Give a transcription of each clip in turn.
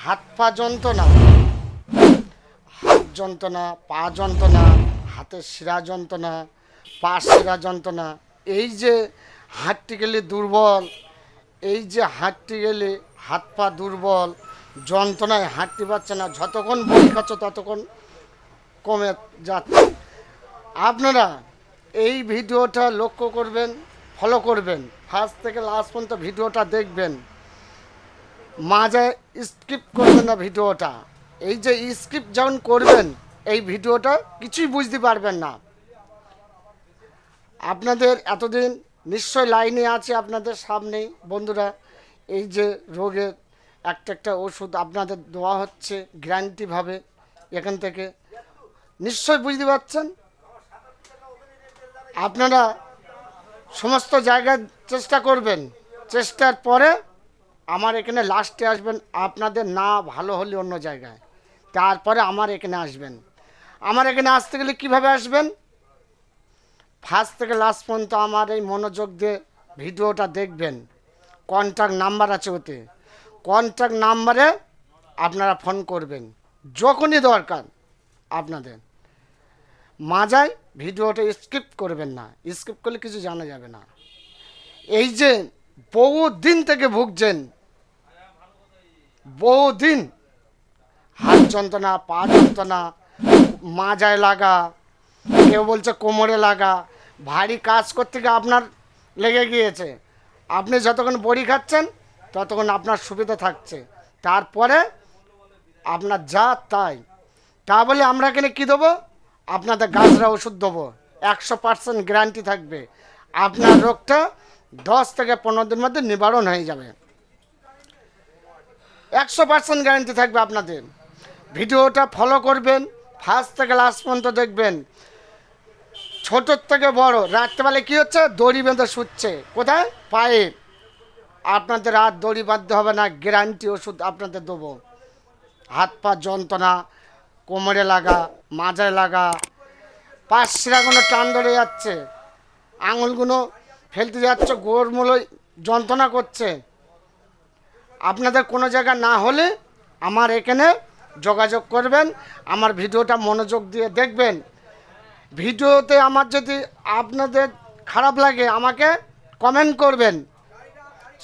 হাত পা যন্ত্রণা, হাত যন্ত্রণা, পা যন্ত্রণা, হাতের শিরা যন্ত্রণা, পা শিরা যন্ত্রণা, এই যে হাঁটতে গেলে দুর্বল, এই যে হাঁটতে গেলে হাত পা দুর্বল, যন্ত্রণায় হাঁটতে পারছে না, যতক্ষণ বই খাচ্ছ ততক্ষণ কমে যাচ্ছে। আপনারা এই ভিডিওটা লক্ষ্য করবেন, ফলো করবেন, ফার্স্ট থেকে লাস্ট পর্যন্ত ভিডিওটা দেখবেন, মাঝে স্কিপ করবেন না ভিডিওটা। এই যে স্কিপ যখন করবেন এই ভিডিওটা কিছুই বুঝতে পারবেন না। আপনাদের এতদিন নিশ্চয় লাইনে আছে আপনাদের সামনেই বন্ধুরা, এই যে রোগের একটা একটা ওষুধ আপনাদের দেওয়া হচ্ছে গ্যারান্টিভাবে, এখান থেকে নিশ্চয় বুঝতে পারছেন। আপনারা সমস্ত জায়গায় চেষ্টা করবেন, চেষ্টার পরে আমার এখানে লাস্টে আসবেন। আপনাদের না ভালো হলে অন্য জায়গায়, তারপরে আমার এখানে আসবেন। আমার এখানে আসতে গেলে কীভাবে আসবেন? ফার্স্ট থেকে লাস্ট পর্যন্ত আমার এই মনোযোগ দিয়ে ভিডিওটা দেখবেন। কন্ট্যাক্ট নাম্বার আছে ওতে, কন্ট্যাক্ট নাম্বারে আপনারা ফোন করবেন যখনই দরকার আপনাদের। মাঝায় ভিডিওটা স্কিপ করবেন না, স্কিপ করলে কিছু জানা যাবে না। এই যে বহুদিন থেকে ভুগছেন, বহুদিন হাত যন্ত্রণা, পা যন্ত্রণা, মাজায় লাগা, কেউ বলছে কোমরে লাগা, ভারী কাজ করতে গিয়ে আপনার লেগে গিয়েছে। আপনি যতক্ষণ বড়ি খাচ্ছেন ততক্ষণ আপনার সুবিধা থাকছে, তারপরে আপনার যা তাই। তা বলে আমরা এখানে কী দেবো? আপনাদের গাছরা ওষুধ দেবো, 100% গ্যারান্টি থাকবে। আপনার রোগটা 10 থেকে 15 দিনের মধ্যে নিবারণ হয়ে যাবে, 100% গ্যারান্টি থাকবে আপনাদের। ভিডিওটা ফলো করবেন, ফার্স্ট থেকে লাস্ট পর্যন্ত দেখবেন। ছোটোর থেকে বড় রাত্রেবেলায় কী হচ্ছে? দড়ি বেঁধে শুচ্ছে কোথায়? পায়ে। আপনাদের আর দড়ি বাঁধতে হবে না, গ্যারান্টি ওষুধ আপনাদের দেবো। হাত পা যন্ত্রণা, কোমরে লাগা, মাজায় লাগা, পাশ শিরাগুলো টান ধরে যাচ্ছে, আঙুলগুলো ফেলতে যাচ্ছে, গোড়মূলো যন্ত্রণা করছে, আপনাদের কোনো জায়গা না হলে আমার এখানে যোগাযোগ করবেন। আমার ভিডিওটা মনোযোগ দিয়ে দেখবেন। ভিডিওতে আমার যদি আপনাদের খারাপ লাগে আমাকে কমেন্ট করবেন,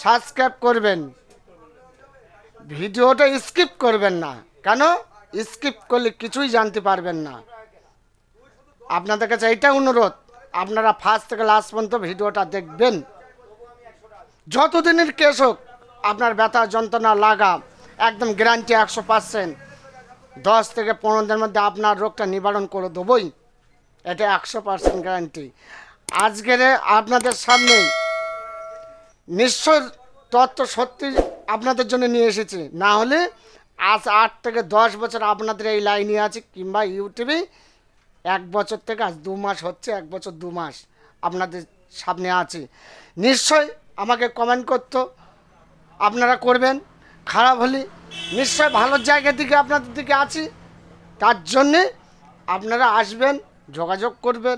সাবস্ক্রাইব করবেন, ভিডিওটা স্কিপ করবেন না। কেন স্কিপ করলে কিছুই জানতে পারবেন না। আপনাদের কাছে এইটা অনুরোধ, আপনারা ফার্স্ট থেকে লাস্ট পর্যন্ত ভিডিওটা দেখবেন। যতদিনের কেস হোক আপনার ব্যথা যন্ত্রণা লাগা একদম গ্যারান্টি 100%। 10 থেকে 15 দিনের মধ্যে আপনার রোগটা নিবারণ করে দেবই, এটা 100% গ্যারান্টি। আজকের আপনাদের সামনে নিশ্চয় তথ্য সত্যি আপনাদের জন্য নিয়ে এসেছি, না হলে আজ 8 থেকে 10 বছর আপনাদের এই লাইনে আছে, কিংবা ইউটিউবে 1 বছর থেকে আজ 2 মাস হচ্ছে, 1 বছর 2 মাস আপনাদের সামনে আছে। নিশ্চয় আমাকে কমেন্ট করতো, আপনারা করবেন। খারাপ হলে নিশ্চয় ভালোর জায়গা থেকে আপনাদের দিকে আছি, তার জন্যে আপনারা আসবেন, যোগাযোগ করবেন।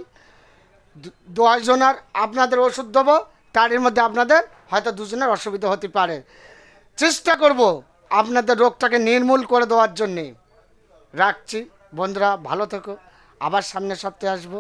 10 জনের আপনাদের ওষুধ দেবো, তার মধ্যে আপনাদের হয়তো 2 জনের অসুবিধা হতে পারে। চেষ্টা করব আপনাদের রোগটাকে নির্মূল করে দেওয়ার জন্যে। রাখছি বন্ধুরা, ভালো থেকো, আবার সামনের সপ্তাহে আসবো।